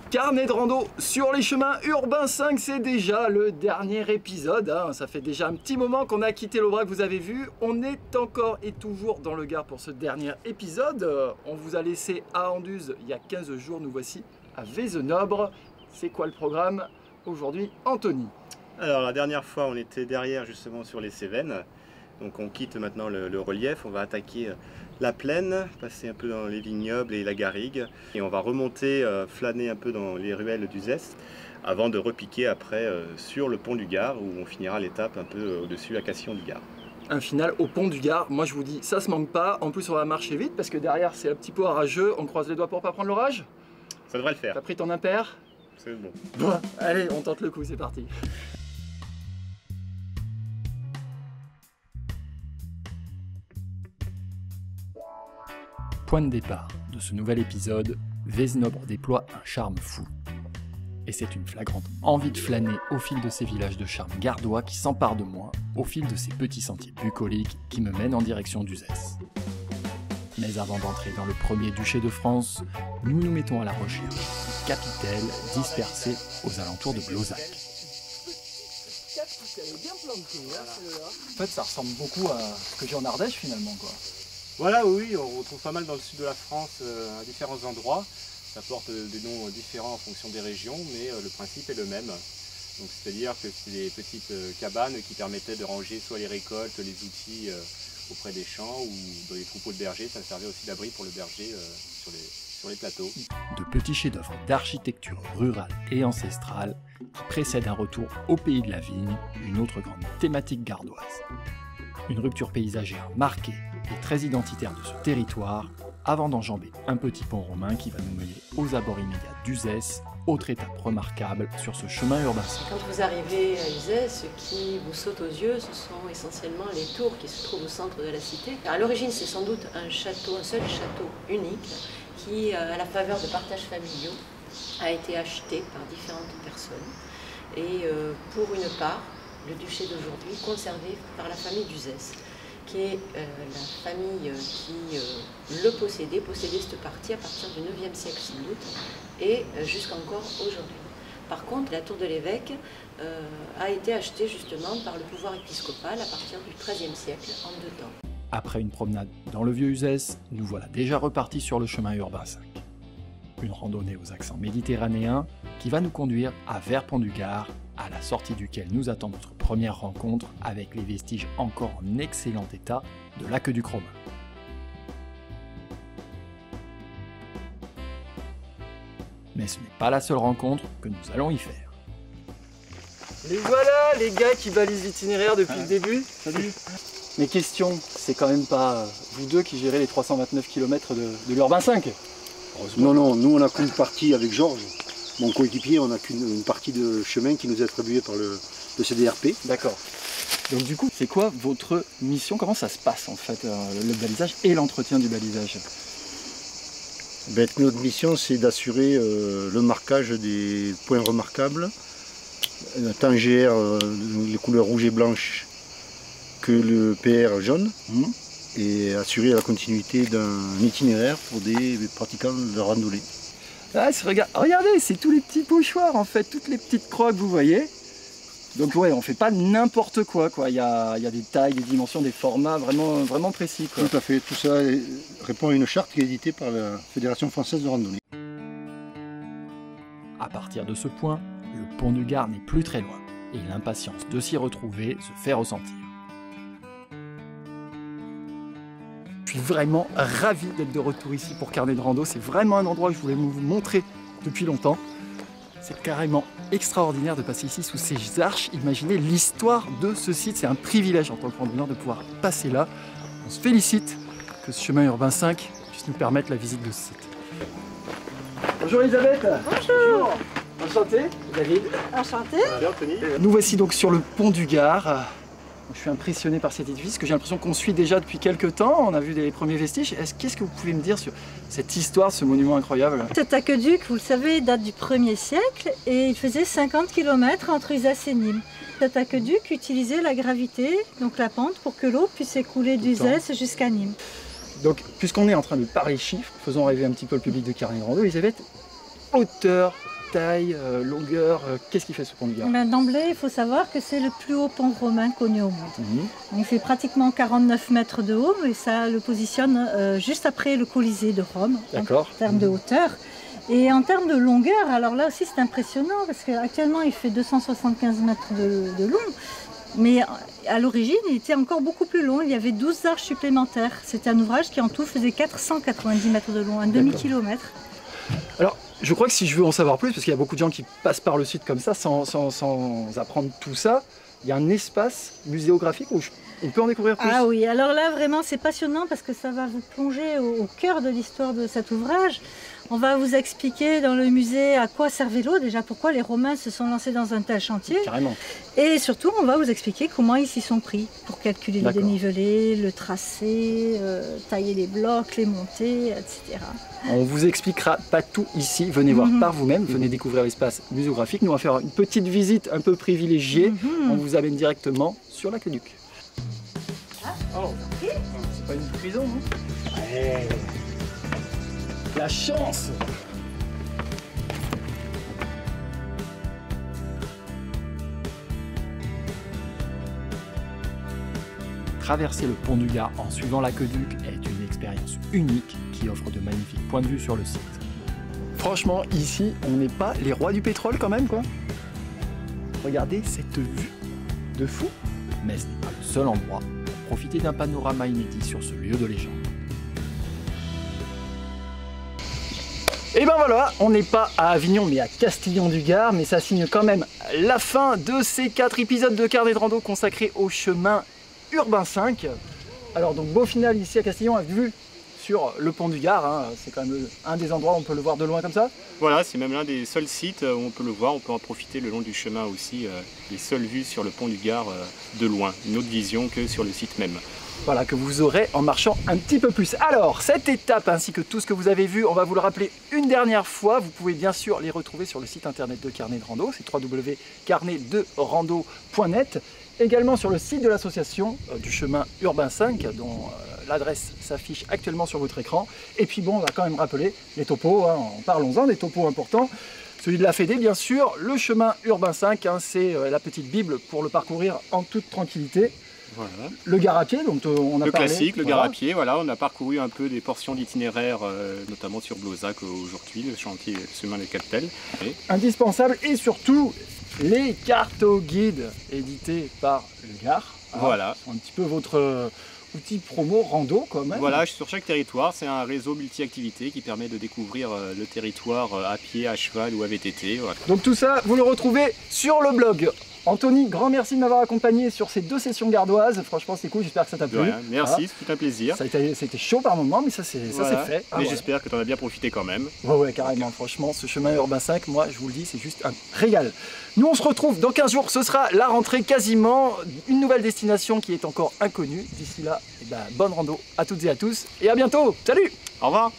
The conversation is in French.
Carnet de rando sur les chemins urbains 5, c'est déjà le dernier épisode. Ça fait déjà un petit moment qu'on a quitté l'Aubrac, vous avez vu. On est encore et toujours dans le Gard pour ce dernier épisode. On vous a laissé à Anduze il y a 15 jours, nous voici à Vézenobre. C'est quoi le programme aujourd'hui, Anthony? Alors la dernière fois, on était derrière justement sur les Cévennes. Donc on quitte maintenant le relief, on va attaquer la plaine, passer un peu dans les vignobles et la garrigue. Et on va remonter, flâner un peu dans les ruelles d'Uzès avant de repiquer après sur le pont du Gard où on finira l'étape un peu au-dessus à Castillon du Gard. Un final au pont du Gard, moi je vous dis, ça se manque pas. En plus on va marcher vite parce que derrière c'est un petit peu orageux. On croise les doigts pour pas prendre l'orage? Ça devrait le faire. T'as pris ton impair? C'est bon. Bon, allez, on tente le coup, c'est parti. Point de départ de ce nouvel épisode, Vézenobre déploie un charme fou. Et c'est une flagrante envie de flâner au fil de ces villages de charme gardois qui s'emparent de moi, au fil de ces petits sentiers bucoliques qui me mènent en direction d'Uzès. Mais avant d'entrer dans le premier duché de France, nous nous mettons à la recherche d'une capitale dispersée aux alentours de Blauzac. En fait, ça ressemble beaucoup à ce que j'ai en Ardèche finalement, quoi. Voilà, oui, on retrouve pas mal dans le sud de la France à différents endroits. Ça porte des noms différents en fonction des régions, mais le principe est le même. C'est-à-dire que c'est des petites cabanes qui permettaient de ranger soit les récoltes, les outils auprès des champs ou dans les troupeaux de bergers. Ça servait aussi d'abri pour le berger sur les plateaux. De petits chefs-d'œuvre d'architecture rurale et ancestrale qui précèdent un retour au pays de la vigne, une autre grande thématique gardoise. Une rupture paysagère marquée et très identitaire de ce territoire, avant d'enjamber un petit pont romain qui va nous mener aux abords immédiats d'Uzès, autre étape remarquable sur ce chemin urbain. Quand vous arrivez à Uzès, ce qui vous saute aux yeux, ce sont essentiellement les tours qui se trouvent au centre de la cité. À l'origine, c'est sans doute un seul château unique qui, à la faveur de partages familiaux, a été acheté par différentes personnes et pour une part, le duché d'aujourd'hui, conservé par la famille d'Uzès, qui est la famille qui possédait cette partie à partir du 9e siècle sans doute, et jusqu'encore aujourd'hui. Par contre, la tour de l'évêque a été achetée justement par le pouvoir épiscopal à partir du XIIIe siècle en 2 temps. Après une promenade dans le vieux Uzès, nous voilà déjà repartis sur le chemin urbain 5. Une randonnée aux accents méditerranéens qui va nous conduire à Verpont-du-Gard, à la sortie duquel nous attend notre première rencontre avec les vestiges encore en excellent état de l'Aqueduc romain. Mais ce n'est pas la seule rencontre que nous allons y faire. Les voilà, les gars qui balisent l'itinéraire depuis le début. Salut. Mes questions, c'est quand même pas vous deux qui gérez les 329 km de l'urbain 5. Non, nous on n'a qu'une partie avec Georges, mon coéquipier, on n'a qu'une partie de chemin qui nous est attribuée par le CDRP. D'accord. Donc du coup, c'est quoi votre mission? Comment ça se passe en fait, le balisage et l'entretien du balisage? Notre mission, c'est d'assurer le marquage des points remarquables, tant GR, les couleurs rouge et blanche, que le PR jaune. Et assurer la continuité d'un itinéraire pour des pratiquants de randonnée. Ah, regardez, c'est tous les petits pochoirs en fait, toutes les petites croix que vous voyez. Donc ouais, on fait pas n'importe quoi. Il y a des tailles, des dimensions, des formats vraiment précis, quoi. Tout à fait, tout ça répond à une charte qui est éditée par la Fédération française de randonnée. À partir de ce point, le pont du Gard n'est plus très loin et l'impatience de s'y retrouver se fait ressentir. Je suis vraiment ravi d'être de retour ici pour Carnet de Rando. C'est vraiment un endroit que je voulais vous montrer depuis longtemps. C'est carrément extraordinaire de passer ici sous ces arches. Imaginez l'histoire de ce site. C'est un privilège en tant que randonneur de pouvoir passer là. On se félicite que ce chemin urbain 5 puisse nous permettre la visite de ce site. Bonjour Elisabeth. Bonjour. Enchanté, David. Enchanté. Bien, Anthony. Nous voici donc sur le pont du Gard. Je suis impressionné par cet édifice que j'ai l'impression qu'on suit déjà depuis quelques temps. On a vu des premiers vestiges. Qu'est-ce que vous pouvez me dire sur cette histoire, ce monument incroyable? Cet aqueduc, vous le savez, date du 1er siècle et il faisait 50 km entre Uzès et Nîmes. Cet aqueduc utilisait la gravité, donc la pente, pour que l'eau puisse s'écouler d'Uzès jusqu'à Nîmes. Donc, puisqu'on est en train de parler chiffres, faisons rêver un petit peu le public de Carnet de Rando, Elisabeth, hauteur taille, longueur, qu'est-ce qui fait ce pont du Gard? D'emblée, il faut savoir que c'est le plus haut pont romain connu au monde. Il fait pratiquement 49 mètres de haut et ça le positionne juste après le Colisée de Rome, en termes de hauteur. Et en termes de longueur, alors là aussi c'est impressionnant parce qu'actuellement il fait 275 mètres de long. Mais à l'origine, il était encore beaucoup plus long. Il y avait 12 arches supplémentaires. C'était un ouvrage qui en tout faisait 490 mètres de long, un demi-kilomètre. Alors, je crois que si je veux en savoir plus, parce qu'il y a beaucoup de gens qui passent par le site comme ça, sans apprendre tout ça, il y a un espace muséographique où on peut en découvrir plus. Ah oui, alors là vraiment c'est passionnant parce que ça va vous plonger au cœur de l'histoire de cet ouvrage. On va vous expliquer dans le musée à quoi servait l'eau, déjà pourquoi les Romains se sont lancés dans un tel chantier. Carrément. Et surtout, on va vous expliquer comment ils s'y sont pris pour calculer le dénivelé, le tracé, tailler les blocs, les monter, etc. On vous expliquera pas tout ici, venez voir par vous-même, venez découvrir l'espace muséographique. Nous on va faire une petite visite un peu privilégiée, on vous amène directement sur l'aqueduc. Oh, c'est pas une prison, non? Ouais. La chance! Traverser le pont du Gard en suivant l'aqueduc est une expérience unique qui offre de magnifiques points de vue sur le site. Franchement, ici, on n'est pas les rois du pétrole quand même, quoi. Regardez cette vue de fou! Mais ce n'est pas le seul endroit pour profiter d'un panorama inédit sur ce lieu de légende. Et ben voilà, on n'est pas à Avignon mais à Castillon-du-Gard, mais ça signe quand même la fin de ces 4 épisodes de carnet de rando consacrés au chemin urbain 5. Alors donc beau final ici à Castillon, à vue sur le pont du Gard, hein. C'est quand même un des endroits où on peut le voir de loin comme ça. Voilà, c'est même l'un des seuls sites où on peut le voir, on peut en profiter le long du chemin aussi, les seules vues sur le pont du Gard de loin, une autre vision que sur le site même. Voilà, que vous aurez en marchant un petit peu plus. Alors, cette étape ainsi que tout ce que vous avez vu, on va vous le rappeler une dernière fois. Vous pouvez bien sûr les retrouver sur le site internet de Carnet de Rando, c'est www.carnet-de-rando.net. Également sur le site de l'association du chemin urbain 5, dont l'adresse s'affiche actuellement sur votre écran. Et puis bon, on va quand même rappeler les topos, hein, parlons-en, des topos importants. Celui de la Fédé, bien sûr, le chemin urbain 5, hein, c'est la petite bible pour le parcourir en toute tranquillité. Voilà. Le Gard à pied, donc on a le parlé. Classique, le Gard à pied, voilà, on a parcouru un peu des portions d'itinéraire, notamment sur Blozac aujourd'hui, le chantier chemin des Captelles. Indispensable, et surtout les cartos guides édités par le Gard. Voilà. Un petit peu votre outil promo rando quand même. Voilà, sur chaque territoire, c'est un réseau multi-activités qui permet de découvrir le territoire à pied, à cheval ou à VTT. Voilà. Donc tout ça, vous le retrouvez sur le blog. Anthony, grand merci de m'avoir accompagné sur ces 2 sessions gardoises. Franchement, c'est cool, j'espère que ça t'a plu. Merci, c'est tout un plaisir. C'était chaud par moment, mais ça c'est fait. Mais j'espère que tu en as bien profité quand même. Ouais, carrément. Franchement, ce chemin urbain 5, moi, je vous le dis, c'est juste un régal. Nous, on se retrouve dans 15 jours. Ce sera la rentrée quasiment. Une nouvelle destination qui est encore inconnue. D'ici là, bonne rando à toutes et à tous. Et à bientôt. Salut! Au revoir!